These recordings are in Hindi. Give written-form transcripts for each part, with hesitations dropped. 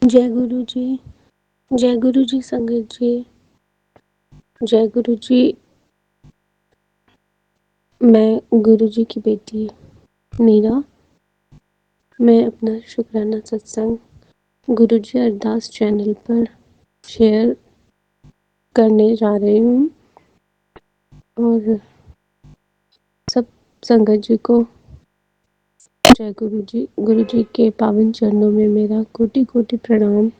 जय गुरु जी। जय गुरु जी संगत जी। जय गुरु जी। मैं गुरु जी की बेटी मीरा। मैं अपना शुक्राना सत्संग गुरु जी अरदास चैनल पर शेयर करने जा रही हूँ और सब संगत जी को जय गुरु जी। गुरु जी के पावन चरणों में मेरा कोटि कोटि प्रणाम।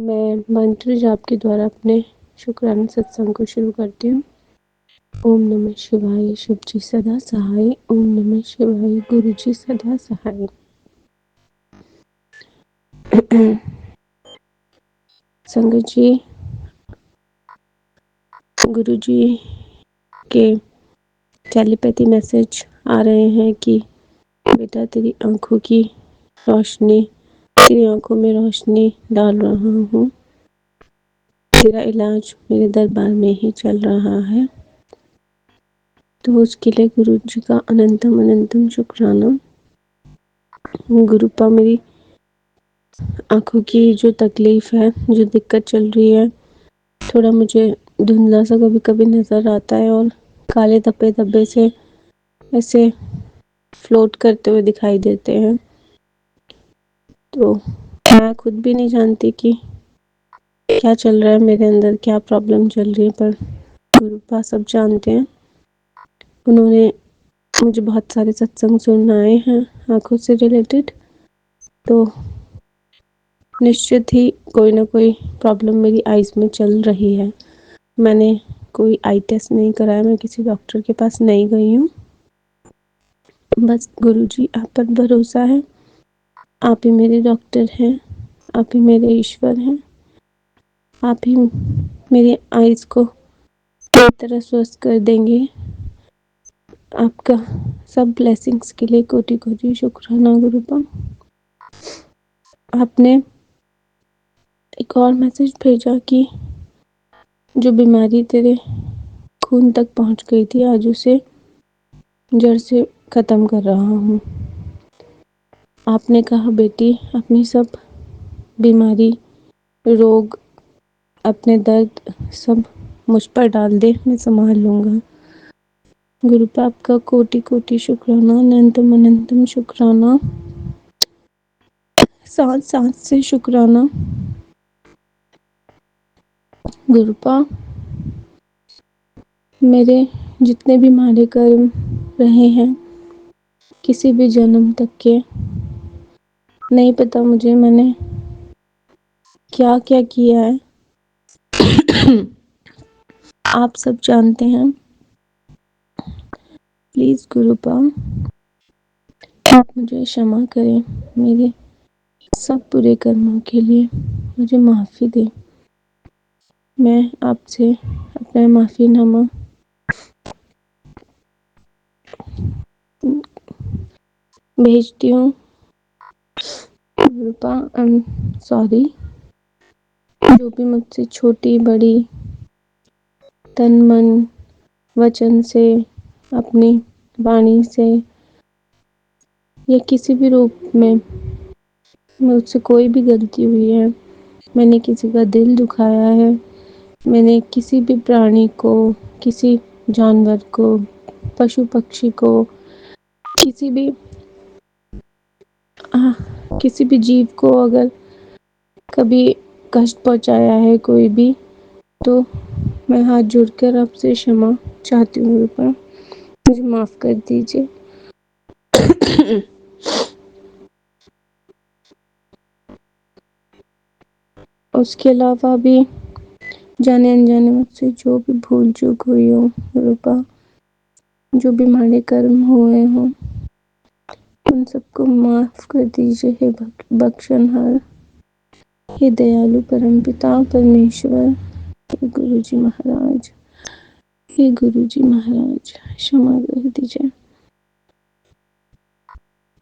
मैं मंत्र जाप के द्वारा अपने शुक्राना सत्संग को शुरू करती हूँ। ओम नमः शिवाय, शिव जी सदा सहाय। ओम नमः शिवाय, गुरु जी सदा सहाय। संगत जी, गुरु जी के टेलीपैथी मैसेज आ रहे हैं कि बेटा तेरी आंखों की रोशनी, तेरी आंखों में रोशनी डाल रहा हूँ। तेरा इलाज मेरे दरबार में ही चल रहा है। तो उसके लिए गुरु जी का अनंतम अनंतम शुक्राना। गुरुपा, मेरी आंखों की जो तकलीफ है, जो दिक्कत चल रही है, थोड़ा मुझे धुंधला सा कभी कभी नजर आता है और काले धब्बे धब्बे से ऐसे फ्लोट करते हुए दिखाई देते हैं। तो मैं खुद भी नहीं जानती कि क्या चल रहा है मेरे अंदर, क्या प्रॉब्लम चल रही है, पर गुरुपा सब जानते हैं। उन्होंने मुझे बहुत सारे सत्संग सुनाए हैं आंखों से रिलेटेड, तो निश्चित ही कोई ना कोई प्रॉब्लम मेरी आईज में चल रही है। मैंने कोई आई टेस्ट नहीं कराया, मैं किसी डॉक्टर के पास नहीं गई हूँ। बस गुरुजी आप पर भरोसा है। आप ही मेरे डॉक्टर हैं, आप ही मेरे ईश्वर हैं। आप ही मेरी आईज को पूरी तरह स्वस्थ कर देंगे। आपका सब ब्लेसिंग्स के लिए कोटि कोटि शुक्राना गुरुपा। आपने एक और मैसेज भेजा कि जो बीमारी तेरे खून तक पहुंच गई थी, आज उसे जड़ से खत्म कर रहा हूँ। आपने कहा बेटी, अपनी सब बीमारी, रोग, अपने दर्द सब मुझ पर डाल दे, मैं संभाल लूँगा। गुरुपा आपका कोटि कोटि शुक्राना, अनंतम अनंतम शुक्राना, सांस सांस से शुक्राना। गुरुपा, मेरे जितने भी माड़े कर्म रहे हैं किसी भी जन्म तक के, नहीं पता मुझे मैंने क्या क्या किया है, आप सब जानते हैं। प्लीज गुरुपा आप मुझे क्षमा करें, मेरे सब बुरे कर्मों के लिए मुझे माफ़ी दें। मैं आपसे अपना माफ़ीनामा भेजती हूँ। गुरुपा आई एम सॉरी, जो भी मुझसे छोटी बड़ी तन मन वचन से, अपनी वाणी से या किसी भी रूप में मुझसे कोई भी गलती हुई है, मैंने किसी का दिल दुखाया है, मैंने किसी भी प्राणी को, किसी जानवर को, पशु पक्षी को, किसी भी जीव को अगर कभी कष्ट पहुंचाया है कोई भी, तो मैं हाथ जोड़कर आपसे क्षमा चाहती हूँ गुरुपा, मुझे माफ़ कर दीजिए। उसके अलावा भी जाने अनजाने मुझसे जो भी भूल चूक हुई हो गुरुपा, जो भी माड़े कर्म हुए हों, उन सबको माफ़ कर दीजिए। हे बख्शनहार, हे दयालु परमपिता परमेश्वर, हे गुरुजी महाराज, हे गुरुजी महाराज, क्षमा कर दीजिए।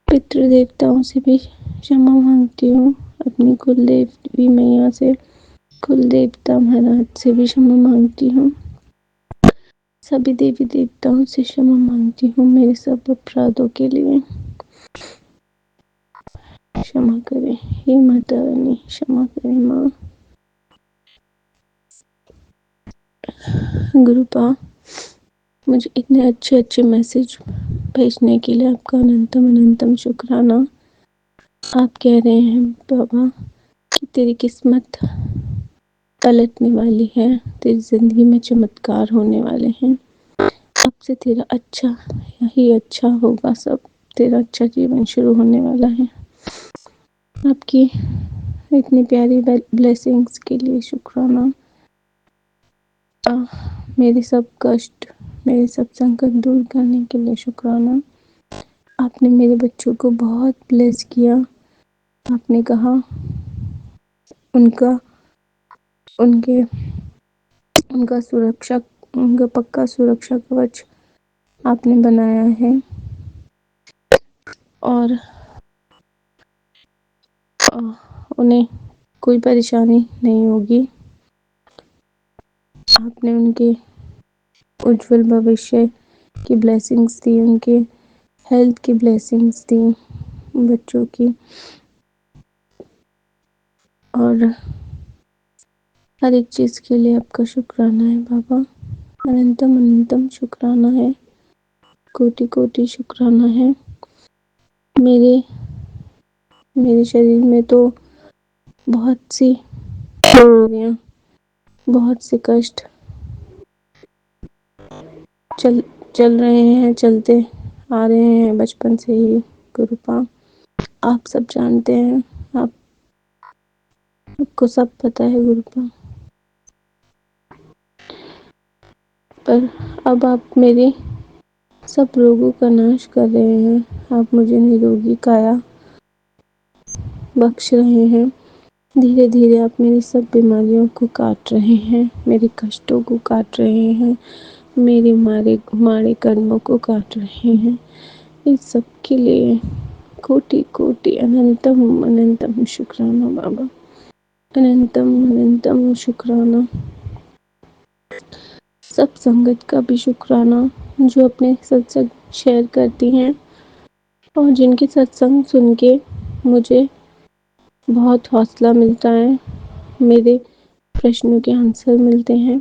पितृ देवताओं से भी क्षमा मांगती हूँ, अपनी कुल देवी मैया से, कुल देवता महाराज से भी क्षमा मांगती हूँ, सभी देवी देवताओं से क्षमा मांगती हूँ मेरे सब अपराधों के लिए। क्षमा करें, हे माता रानी क्षमा करें माँ। गुरुपा, मुझे इतने अच्छे अच्छे मैसेज भेजने के लिए आपका अनंतम अनंतम शुक्राना। आप कह रहे हैं बाबा कि तेरी किस्मत पलटने वाली है, तेरी जिंदगी में चमत्कार होने वाले हैं। अब से तेरा अच्छा ही अच्छा होगा, सब तेरा अच्छा जीवन शुरू होने वाला है। आपकी इतनी प्यारी ब्लेसिंग्स के लिए शुक्राना। मेरे सब कष्ट, मेरे सब संकट दूर करने के लिए शुक्राना। आपने मेरे बच्चों को बहुत ब्लेस किया। आपने कहा उनका सुरक्षा, उनका पक्का सुरक्षा कवच आपने बनाया है और उन्हें कोई परेशानी नहीं होगी। आपने उनके उज्जवल भविष्य की ब्लेसिंग्स दी, उनके हेल्थ की ब्लेसिंग्स दी बच्चों की, और हर एक चीज़ के लिए आपका शुक्राना है बाबा। अनंतम अनंतम शुक्राना है, कोटि कोटि शुक्राना है। मेरे शरीर में तो बहुत सी बीमारियाँ, बहुत से कष्ट चल रहे हैं, चलते आ रहे हैं बचपन से ही। गुरुपा, आप सब जानते हैं, आपको सब पता है गुरुपा। पर अब आप मेरे सब रोगों का नाश कर रहे हैं। आप मुझे निरोगी काया बख्श रहे हैं। धीरे धीरे आप मेरी सब बीमारियों को काट रहे हैं, मेरे कष्टों को काट रहे हैं, मेरे मारे कर्मों को काट रहे हैं। इस सब के लिए कोटि कोटि अनंतम अनंतम शुक्राना बाबा। अनंतम अनंतम शुक्राना। सब संगत का भी शुक्राना, जो अपने सत्संग शेयर करती हैं और जिनके सत्संग सुन के मुझे बहुत हौसला मिलता है, मेरे प्रश्नों के आंसर मिलते हैं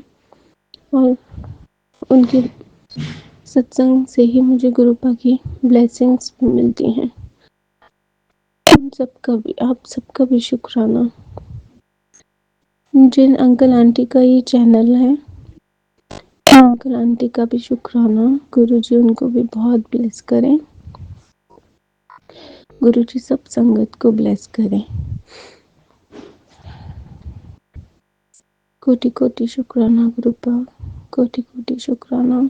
और उनके सत्संग से ही मुझे गुरुपा की ब्लेसिंग्स भी मिलती हैं। आप सबका भी शुक्राना। जिन अंकल आंटी का ये चैनल है, अंकल आंटी का भी शुक्राना। गुरुजी उनको भी बहुत ब्लेस करें, गुरुजी सब संगत को ब्लेस करें। कोटि कोटि शुक्राना गुरुपा, कोटि कोटि शुक्राना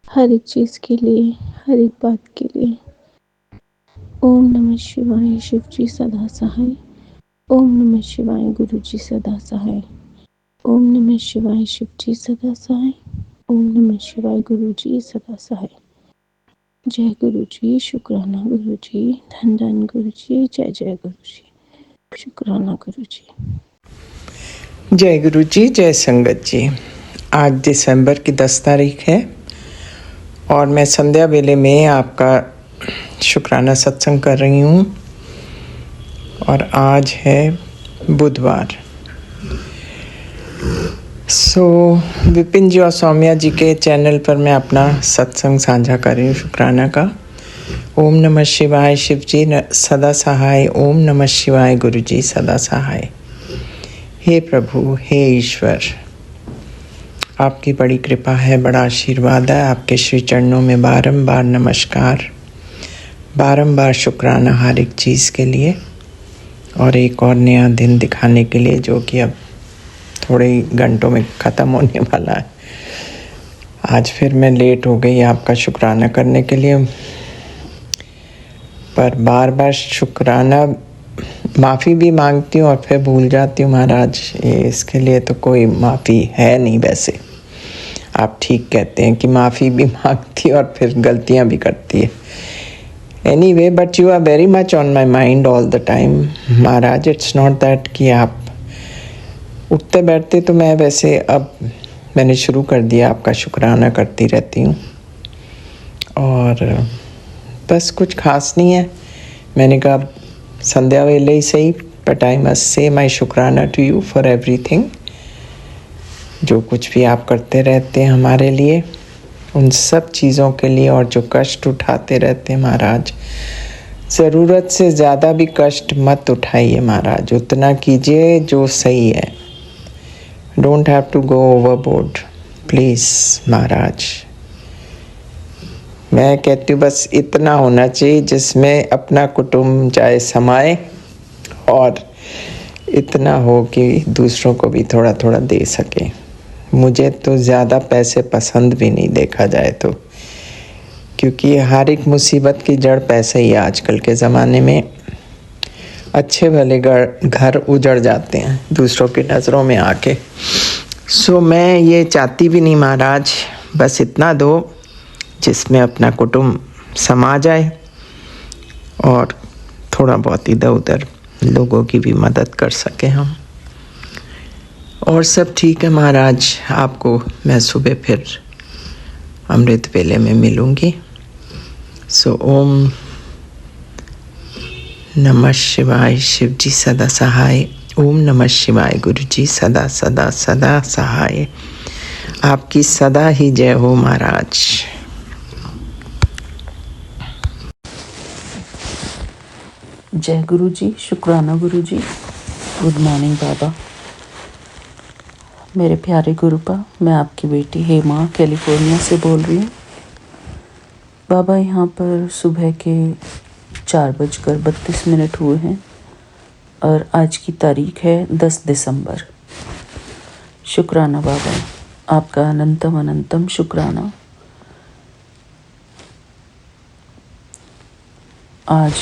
हर एक चीज के लिए, हर एक बात के लिए। ओम नमः शिवाय, शिव जी सदा सहाय। ओम नमः शिवाय, गुरु जी सदा सहाय। ओम नमः शिवाय, शिव जी सदा सहाय। ओम नमः शिवाय, गुरु जी सदा सहाय। जय गुरु जी, शुक्राना गुरु जी, धन धन गुरु जी, जय जय गुरु जी, शुक्राना गुरु जी। जय गुरु जी, जय संगत जी। आज दिसंबर की 10 तारीख है और मैं संध्या वेले में आपका शुक्राना सत्संग कर रही हूँ और आज है बुधवार। विपिन जी और सौम्या जी के चैनल पर मैं अपना सत्संग साझा कर रही हूँ शुक्राना का। ओम नमः शिवाय, शिव जी सदा सहाय। ओम नमः शिवाय, गुरु जी सदा सहाय। हे प्रभु, हे ईश्वर, आपकी बड़ी कृपा है, बड़ा आशीर्वाद है। आपके श्री चरणों में बारंबार नमस्कार, बारंबार शुक्राना हर एक चीज़ के लिए और एक और नया दिन दिखाने के लिए, जो कि अब थोड़े ही घंटों में ख़त्म होने वाला है। आज फिर मैं लेट हो गई आपका शुक्राना करने के लिए, पर बार बार शुक्राना माफ़ी भी मांगती हूँ और फिर भूल जाती हूँ महाराज। इसके लिए तो कोई माफ़ी है नहीं। वैसे आप ठीक कहते हैं कि माफ़ी भी मांगती है और फिर गलतियाँ भी करती है। Anyway, but you are very much on my mind all the time महाराज। इट्स नॉट दैट कि आप उठते बैठते, तो मैं वैसे अब मैंने शुरू कर दिया, आपका शुक्राना करती रहती हूँ और बस कुछ खास नहीं है। मैंने कहा संध्या वेले ही सही, बट आई मस्ट से माई शुक्राना टू यू फॉर एवरीथिंग। जो कुछ भी आप करते रहते हैं हमारे लिए, उन सब चीज़ों के लिए, और जो कष्ट उठाते रहते हैं महाराज, ज़रूरत से ज़्यादा भी कष्ट मत उठाइए महाराज, उतना कीजिए जो सही है। Don't have to go overboard please महाराज। मैं कहती हूँ बस इतना होना चाहिए जिसमें अपना कुटुंब चाहे समाए, और इतना हो कि दूसरों को भी थोड़ा थोड़ा दे सके। मुझे तो ज़्यादा पैसे पसंद भी नहीं, देखा जाए तो, क्योंकि हर एक मुसीबत की जड़ पैसे ही है आजकल के ज़माने में। अच्छे भले घर उजड़ जाते हैं दूसरों की नज़रों में आके। सो मैं ये चाहती भी नहीं महाराज, बस इतना दो जिसमें अपना कुटुंब समा जाए, और थोड़ा बहुत इधर उधर लोगों की भी मदद कर सके हम। और सब ठीक है महाराज, आपको मैं सुबह फिर अमृत वेले में मिलूँगी। सो ओम नमः शिवाय, शिव जी सदा सहाय। ओम नमः शिवाय, गुरु जी सदा सदा सदा सहाय। आपकी सदा ही जय हो महाराज। जय गुरु जी, शुक्राना गुरु जी। गुड मॉर्निंग बाबा। मेरे प्यारे गुरुपा, मैं आपकी बेटी हेमा कैलिफोर्निया से बोल रही हूँ। बाबा यहाँ पर सुबह के 4:32 हुए हैं और आज की तारीख है 10 दिसंबर। शुक्राना बाबा, आपका अनंतम अनंतम शुक्राना। आज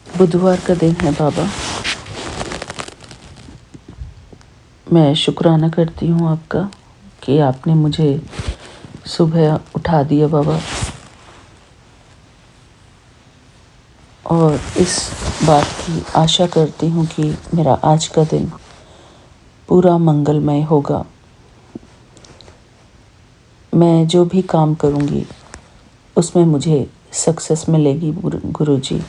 बुधवार का दिन है बाबा। मैं शुक्राना करती हूँ आपका कि आपने मुझे सुबह उठा दिया बाबा, और इस बात की आशा करती हूँ कि मेरा आज का दिन पूरा मंगलमय होगा। मैं जो भी काम करूँगी उसमें मुझे सक्सेस मिलेगी गुरुजी,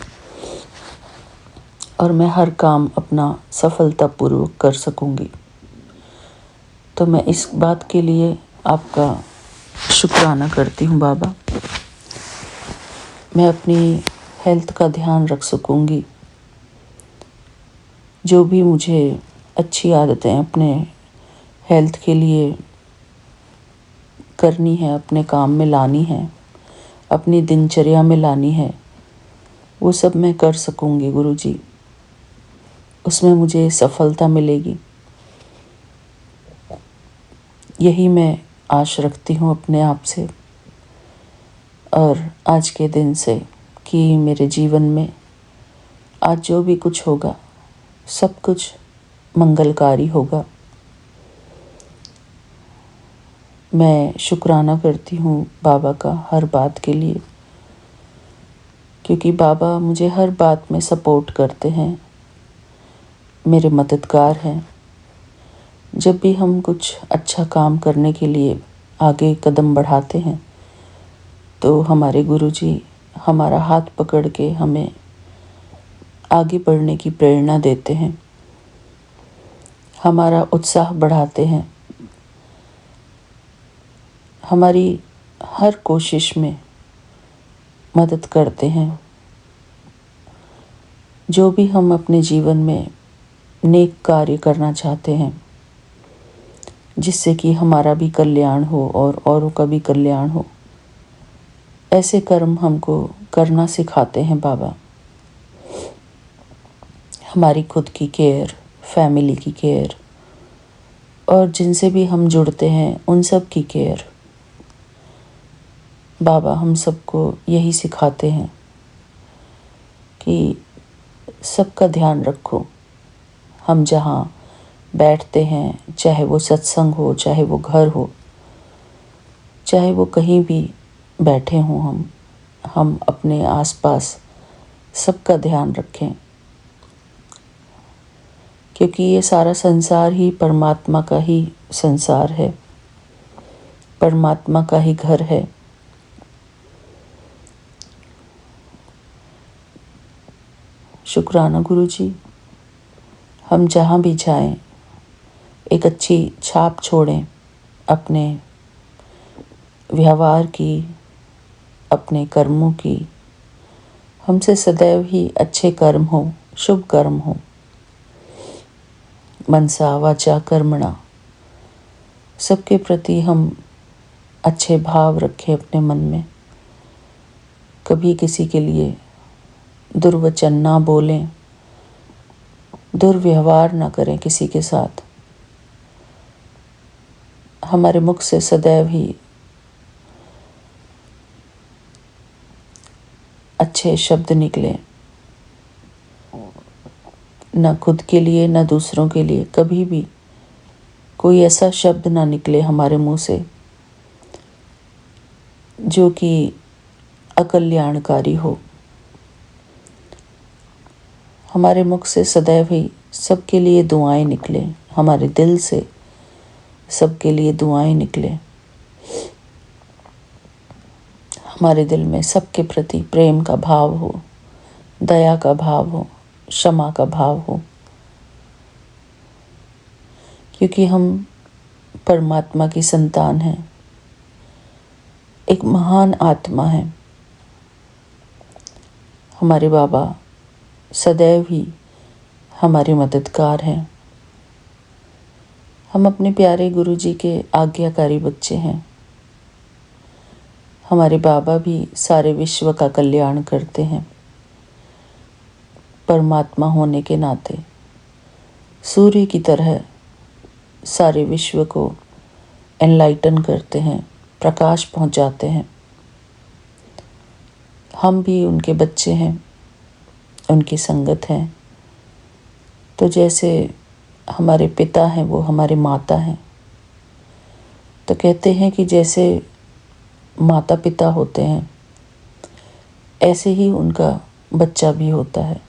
और मैं हर काम अपना सफलतापूर्वक कर सकूँगी। तो मैं इस बात के लिए आपका शुक्राना करती हूँ बाबा। मैं अपनी हेल्थ का ध्यान रख सकूँगी। जो भी मुझे अच्छी आदतें अपने हेल्थ के लिए करनी है, अपने काम में लानी है, अपनी दिनचर्या में लानी है, वो सब मैं कर सकूँगी गुरुजी। उसमें मुझे सफलता मिलेगी, यही मैं आश रखती हूँ अपने आप से और आज के दिन से, कि मेरे जीवन में आज जो भी कुछ होगा सब कुछ मंगलकारी होगा। मैं शुक्राना करती हूँ बाबा का हर बात के लिए, क्योंकि बाबा मुझे हर बात में सपोर्ट करते हैं, मेरे मददगार हैं। जब भी हम कुछ अच्छा काम करने के लिए आगे कदम बढ़ाते हैं तो हमारे गुरुजी हमारा हाथ पकड़ के हमें आगे बढ़ने की प्रेरणा देते हैं, हमारा उत्साह बढ़ाते हैं, हमारी हर कोशिश में मदद करते हैं। जो भी हम अपने जीवन में नेक कार्य करना चाहते हैं, जिससे कि हमारा भी कल्याण हो और औरों का भी कल्याण हो, ऐसे कर्म हमको करना सिखाते हैं बाबा। हमारी खुद की केयर, फैमिली की केयर, और जिनसे भी हम जुड़ते हैं उन सब की केयर। बाबा हम सबको यही सिखाते हैं कि सबका ध्यान रखो। हम जहाँ बैठते हैं, चाहे वो सत्संग हो, चाहे वो घर हो, चाहे वो कहीं भी बैठे हों, हम अपने आसपास सबका ध्यान रखें, क्योंकि ये सारा संसार ही परमात्मा का ही संसार है, परमात्मा का ही घर है। शुक्राना गुरुजी, हम जहाँ भी जाएं एक अच्छी छाप छोड़ें अपने व्यवहार की, अपने कर्मों की। हमसे सदैव ही अच्छे कर्म हो, शुभ कर्म हो। मनसा वाचा कर्मणा, सबके प्रति हम अच्छे भाव रखें अपने मन में। कभी किसी के लिए दुर्वचन ना बोलें, दुर्व्यवहार ना करें किसी के साथ। हमारे मुख से सदैव ही अच्छे शब्द निकले, न खुद के लिए न दूसरों के लिए। कभी भी कोई ऐसा शब्द ना निकले हमारे मुंह से जो कि अकल्याणकारी हो। हमारे मुख से सदैव ही सबके लिए दुआएं निकले, हमारे दिल से सबके लिए दुआएं निकले। हमारे दिल में सबके प्रति प्रेम का भाव हो, दया का भाव हो, क्षमा का भाव हो, क्योंकि हम परमात्मा की संतान हैं। एक महान आत्मा है हमारे बाबा, सदैव ही हमारे मददगार हैं। हम अपने प्यारे गुरुजी के आज्ञाकारी बच्चे हैं। हमारे बाबा भी सारे विश्व का कल्याण करते हैं। परमात्मा होने के नाते सूर्य की तरह सारे विश्व को एनलाइटन करते हैं, प्रकाश पहुंचाते हैं। हम भी उनके बच्चे हैं, उनकी संगत हैं। तो जैसे हमारे पिता हैं वो हमारे माता हैं, तो कहते हैं कि जैसे माता पिता होते हैं ऐसे ही उनका बच्चा भी होता है।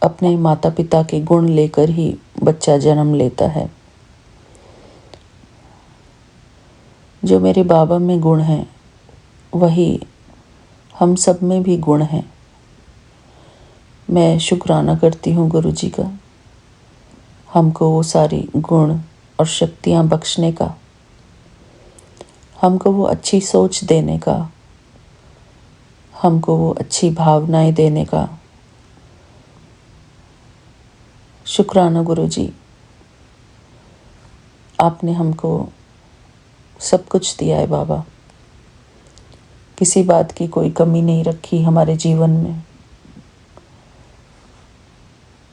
अपने माता पिता के गुण लेकर ही बच्चा जन्म लेता है। जो मेरे बाबा में गुण हैं वही हम सब में भी गुण हैं। मैं शुक्राना करती हूँ गुरुजी का, हमको वो सारी गुण और शक्तियाँ बख्शने का, हमको वो अच्छी सोच देने का, हमको वो अच्छी भावनाएं देने का। शुक्राना गुरुजी, आपने हमको सब कुछ दिया है बाबा। किसी बात की कोई कमी नहीं रखी हमारे जीवन में।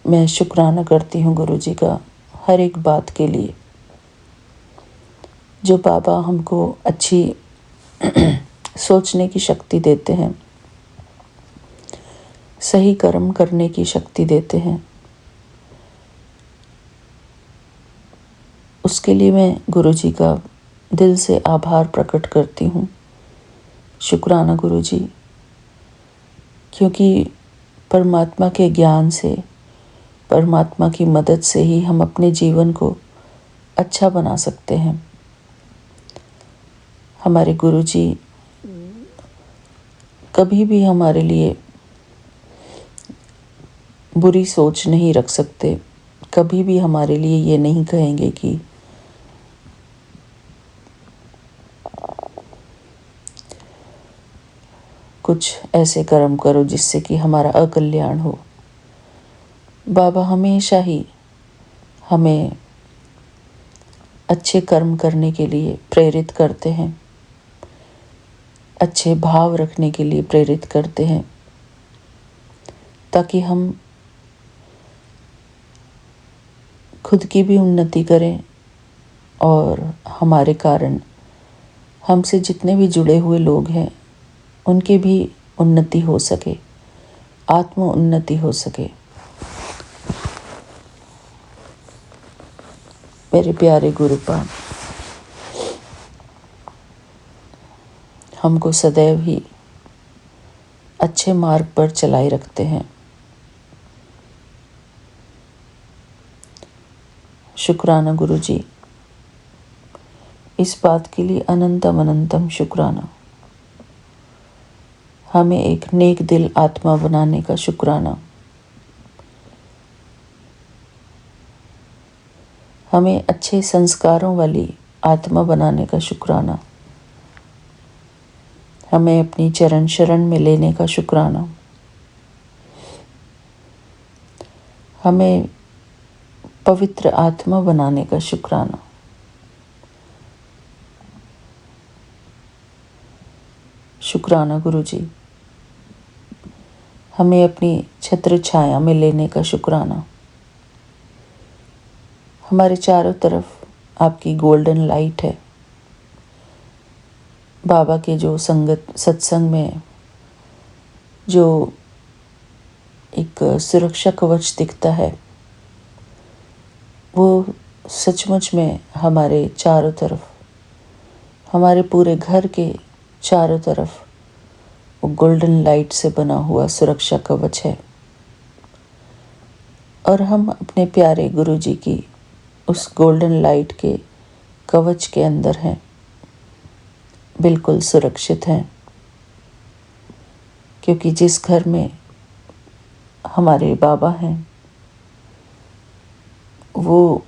मैं शुक्राना करती हूँ गुरुजी का हर एक बात के लिए। जो बाबा हमको अच्छी सोचने की शक्ति देते हैं, सही कर्म करने की शक्ति देते हैं, उसके लिए मैं गुरुजी का दिल से आभार प्रकट करती हूँ। शुक्राना गुरुजी, क्योंकि परमात्मा के ज्ञान से, परमात्मा की मदद से ही हम अपने जीवन को अच्छा बना सकते हैं। हमारे गुरुजी कभी भी हमारे लिए बुरी सोच नहीं रख सकते। कभी भी हमारे लिए ये नहीं कहेंगे कि कुछ ऐसे कर्म करो जिससे कि हमारा अकल्याण हो। बाबा हमेशा ही हमें अच्छे कर्म करने के लिए प्रेरित करते हैं, अच्छे भाव रखने के लिए प्रेरित करते हैं, ताकि हम खुद की भी उन्नति करें और हमारे कारण हमसे जितने भी जुड़े हुए लोग हैं उनकी भी उन्नति हो सके, आत्म उन्नति हो सके। मेरे प्यारे गुरुपाद हमको सदैव ही अच्छे मार्ग पर चलाए रखते हैं। शुक्राना गुरुजी, इस बात के लिए अनंतम अनंतम शुक्राना। हमें एक नेक दिल आत्मा बनाने का शुक्राना। हमें अच्छे संस्कारों वाली आत्मा बनाने का शुक्राना। हमें अपनी चरण शरण में लेने का शुक्राना। हमें पवित्र आत्मा बनाने का शुक्राना। शुक्राना गुरु जी। हमें अपनी छत्र छाया में लेने का शुक्राना। हमारे चारों तरफ आपकी गोल्डन लाइट है। बाबा के जो सत्संग में जो एक सुरक्षा कवच दिखता है, वो सचमुच में हमारे चारों तरफ, हमारे पूरे घर के चारों तरफ वो गोल्डन लाइट से बना हुआ सुरक्षा कवच है। और हम अपने प्यारे गुरु जी की उस गोल्डन लाइट के कवच के अंदर हैं, बिल्कुल सुरक्षित हैं। क्योंकि जिस घर में हमारे बाबा हैं वो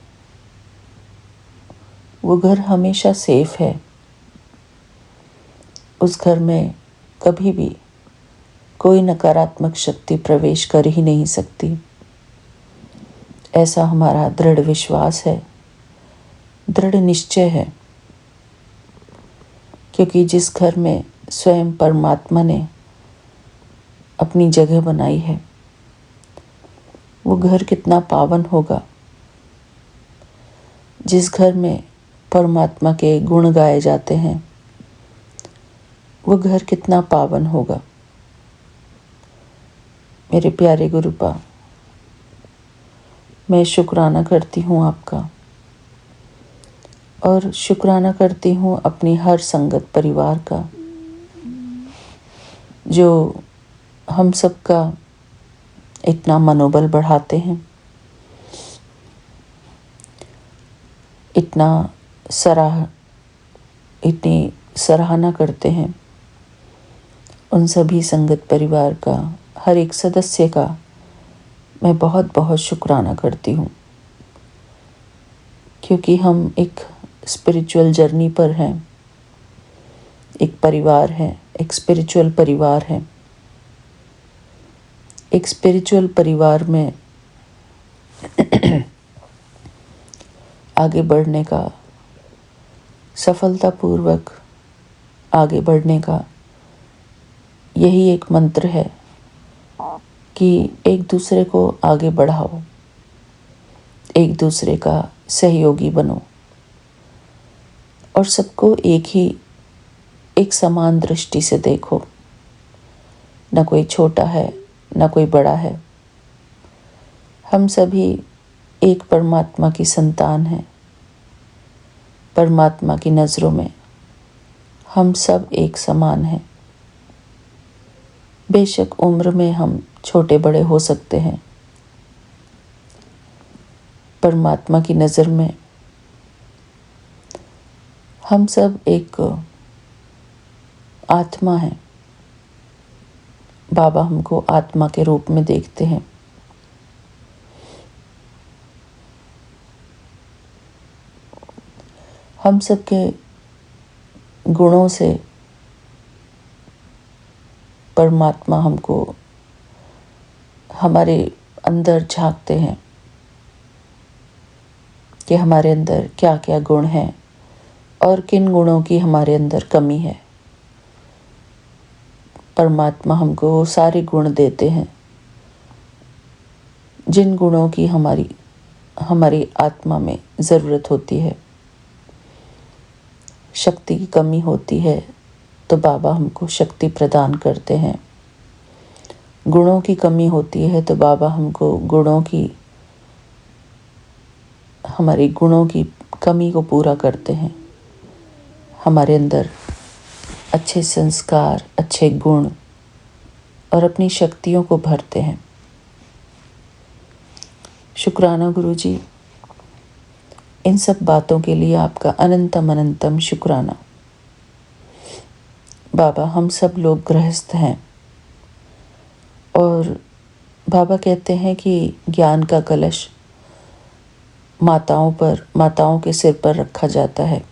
घर हमेशा सेफ है। उस घर में कभी भी कोई नकारात्मक शक्ति प्रवेश कर ही नहीं सकती, ऐसा हमारा दृढ़ विश्वास है, दृढ़ निश्चय है। क्योंकि जिस घर में स्वयं परमात्मा ने अपनी जगह बनाई है, वो घर कितना पावन होगा। जिस घर में परमात्मा के गुण गाए जाते हैं, वो घर कितना पावन होगा। मेरे प्यारे गुरुपा, मैं शुक्राना करती हूँ आपका, और शुक्राना करती हूँ अपनी हर संगत परिवार का, जो हम सबका इतना मनोबल बढ़ाते हैं, इतनी सराहना करते हैं। उन सभी संगत परिवार का, हर एक सदस्य का मैं बहुत बहुत शुक्राना करती हूँ। क्योंकि हम एक स्पिरिचुअल जर्नी पर हैं, एक परिवार है, एक स्पिरिचुअल परिवार है। एक स्पिरिचुअल परिवार में आगे बढ़ने का, सफलतापूर्वक आगे बढ़ने का यही एक मंत्र है कि एक दूसरे को आगे बढ़ाओ, एक दूसरे का सहयोगी बनो, और सबको एक समान दृष्टि से देखो। न कोई छोटा है, न कोई बड़ा है। हम सभी एक परमात्मा की संतान हैं। परमात्मा की नज़रों में हम सब एक समान हैं। बेशक उम्र में हम छोटे बड़े हो सकते हैं, परमात्मा की नज़र में हम सब एक आत्मा हैं। बाबा हमको आत्मा के रूप में देखते हैं। हम सबके गुणों से परमात्मा हमको हमारे अंदर झांकते हैं कि हमारे अंदर क्या क्या गुण हैं और किन गुणों की हमारे अंदर कमी है। परमात्मा हमको सारे गुण देते हैं, जिन गुणों की हमारी आत्मा में ज़रूरत होती है। शक्ति की कमी होती है तो बाबा हमको शक्ति प्रदान करते हैं। गुणों की कमी होती है तो बाबा हमको हमारी गुणों की कमी को पूरा करते हैं। हमारे अंदर अच्छे संस्कार, अच्छे गुण और अपनी शक्तियों को भरते हैं। शुक्राना गुरु जी, इन सब बातों के लिए आपका अनंतम अनंतम शुक्राना। बाबा, हम सब लोग गृहस्थ हैं, और बाबा कहते हैं कि ज्ञान का कलश माताओं के सिर पर रखा जाता है।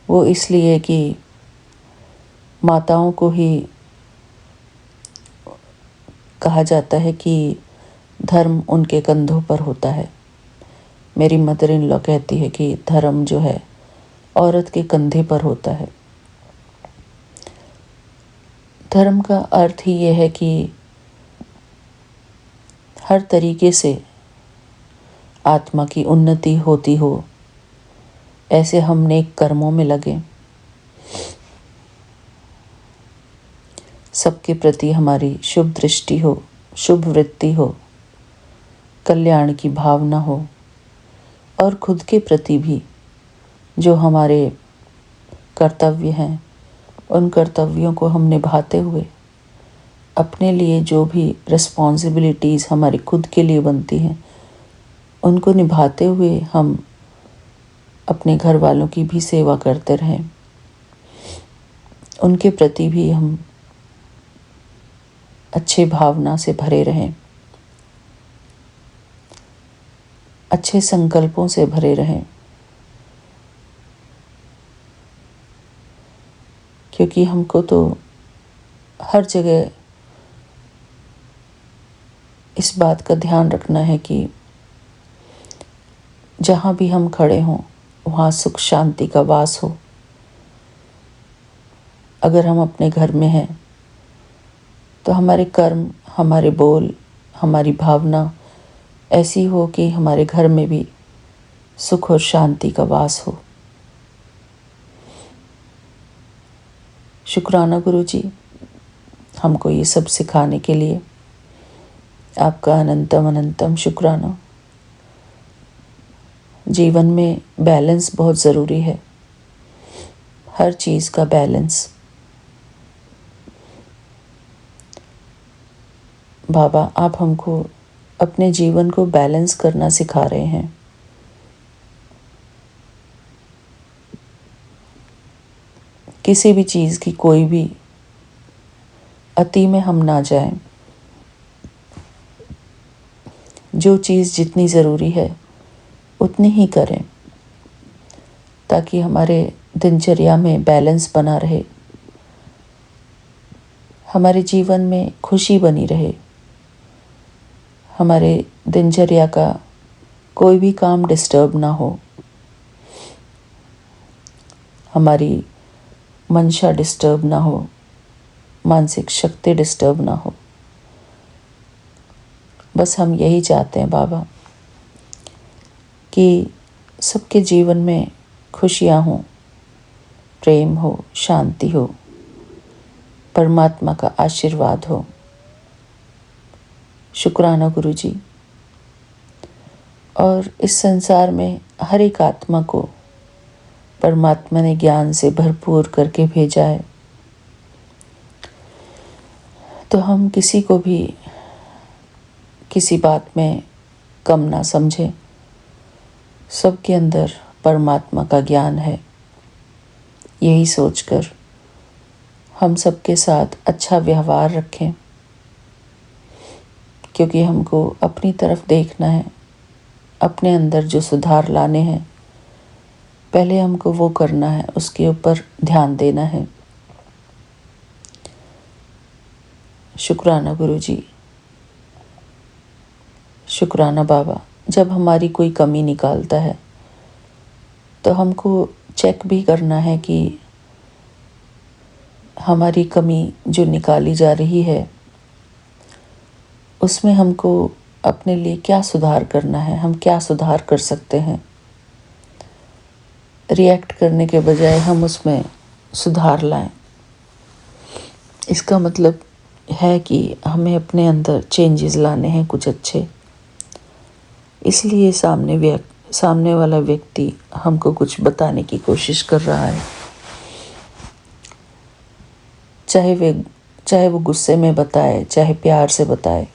वो इसलिए कि माताओं को ही कहा जाता है कि धर्म उनके कंधों पर होता है। मेरी मदर इन लॉ कहती है कि धर्म जो है औरत के कंधे पर होता है। धर्म का अर्थ ही यह है कि हर तरीके से आत्मा की उन्नति होती हो, ऐसे हम नेक कर्मों में लगे, सबके प्रति हमारी शुभ दृष्टि हो, शुभ वृत्ति हो, कल्याण की भावना हो, और खुद के प्रति भी जो हमारे कर्तव्य हैं उन कर्तव्यों को हम निभाते हुए अपने लिए जो भी रिस्पॉन्सिबिलिटीज़ हमारी खुद के लिए बनती हैं उनको निभाते हुए हम अपने घर वालों की भी सेवा करते रहें, उनके प्रति भी हम अच्छे भावना से भरे रहें, अच्छे संकल्पों से भरे रहें, क्योंकि हमको तो हर जगह इस बात का ध्यान रखना है कि जहाँ भी हम खड़े हों वहाँ सुख शांति का वास हो। अगर हम अपने घर में हैं तो हमारे कर्म, हमारे बोल, हमारी भावना ऐसी हो कि हमारे घर में भी सुख और शांति का वास हो। शुक्राना गुरु जी, हमको ये सब सिखाने के लिए आपका अनंतम अनंतम शुक्राना। जीवन में बैलेंस बहुत ज़रूरी है, हर चीज़ का बैलेंस। बाबा, आप हमको अपने जीवन को बैलेंस करना सिखा रहे हैं। किसी भी चीज़ की कोई भी अति में हम ना जाएं। जो चीज़ जितनी ज़रूरी है उतनी ही करें, ताकि हमारे दिनचर्या में बैलेंस बना रहे, हमारे जीवन में खुशी बनी रहे, हमारे दिनचर्या का कोई भी काम डिस्टर्ब ना हो, हमारी मंशा डिस्टर्ब ना हो, मानसिक शक्ति डिस्टर्ब ना हो। बस हम यही चाहते हैं बाबा कि सबके जीवन में खुशियाँ हों, प्रेम हो, शांति हो, परमात्मा का आशीर्वाद हो। शुक्राना गुरु जी। और इस संसार में हर एक आत्मा को परमात्मा ने ज्ञान से भरपूर करके भेजा है, तो हम किसी को भी किसी बात में कम ना समझें। सबके अंदर परमात्मा का ज्ञान है, यही सोचकर हम सबके साथ अच्छा व्यवहार रखें, क्योंकि हमको अपनी तरफ देखना है, अपने अंदर जो सुधार लाने हैं पहले हमको वो करना है, उसके ऊपर ध्यान देना है। शुक्राना गुरु जी, शुक्राना बाबा। जब हमारी कोई कमी निकालता है तो हमको चेक भी करना है कि हमारी कमी जो निकाली जा रही है उसमें हमको अपने लिए क्या सुधार करना है, हम क्या सुधार कर सकते हैं। रिएक्ट करने के बजाय हम उसमें सुधार लाएं। इसका मतलब है कि हमें अपने अंदर चेंजेस लाने हैं कुछ अच्छे। इसलिए सामने वाला व्यक्ति हमको कुछ बताने की कोशिश कर रहा है, चाहे वो गुस्से में बताए, चाहे प्यार से बताए।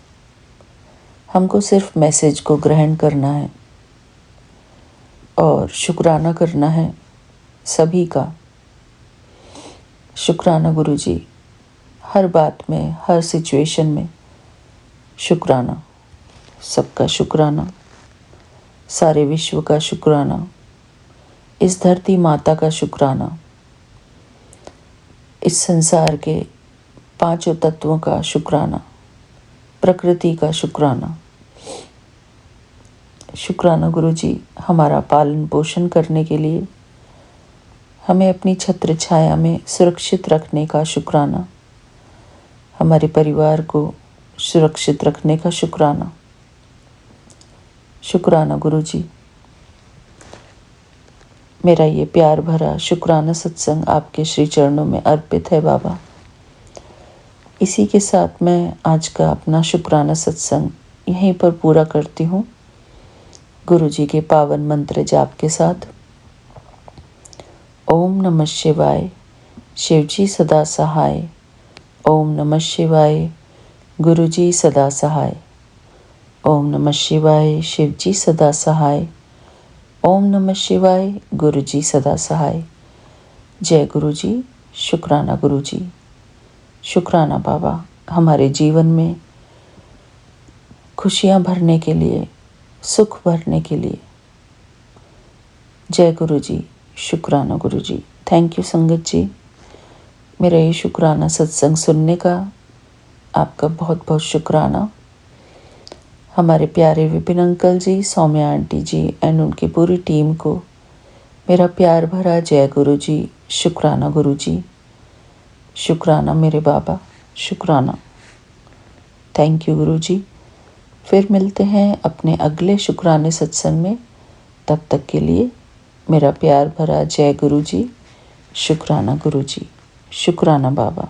हमको सिर्फ मैसेज को ग्रहण करना है और शुक्राना करना है सभी का। शुक्राना गुरु जी, हर बात में, हर सिचुएशन में शुक्राना, सबका शुक्राना, सारे विश्व का शुक्राना, इस धरती माता का शुक्राना, इस संसार के पांचों तत्वों का शुक्राना, प्रकृति का शुक्राना। शुक्राना गुरु जी, हमारा पालन पोषण करने के लिए, हमें अपनी छत्र छाया में सुरक्षित रखने का शुक्राना, हमारे परिवार को सुरक्षित रखने का शुक्राना। शुक्राना गुरु जी। मेरा ये प्यार भरा शुक्राना सत्संग आपके श्री चरणों में अर्पित है बाबा। इसी के साथ मैं आज का अपना शुक्राना सत्संग यहीं पर पूरा करती हूँ, गुरु जी के पावन मंत्र जाप के साथ। ओम नमः शिवाय, शिवजी सदा सहाय। ओम नमः शिवाय, गुरुजी सदा सहाय। ओम नमः शिवाय, शिवजी सदा सहाय। ओम नमः शिवाय, गुरुजी सदा सहाय। जय गुरुजी। शुक्राना गुरुजी। शुक्राना बाबा, हमारे जीवन में खुशियाँ भरने के लिए, सुख भरने के लिए। जय गुरुजी। शुक्राना गुरुजी। थैंक यू संगत जी, मेरा ये शुक्राना सत्संग सुनने का आपका बहुत बहुत शुक्राना। हमारे प्यारे Vipin uncle ji, Saumya aunty ji and उनकी पूरी टीम को मेरा प्यार भरा जय गुरु जी। शुक्राना गुरु जी। शुक्राना मेरे बाबा, शुक्राना। थैंक यू गुरु जी। फिर मिलते हैं अपने अगले शुक्राने सत्संग में। तब तक के लिए मेरा प्यार भरा जय गुरु जी। शुक्राना गुरु जी। शुक्राना बाबा।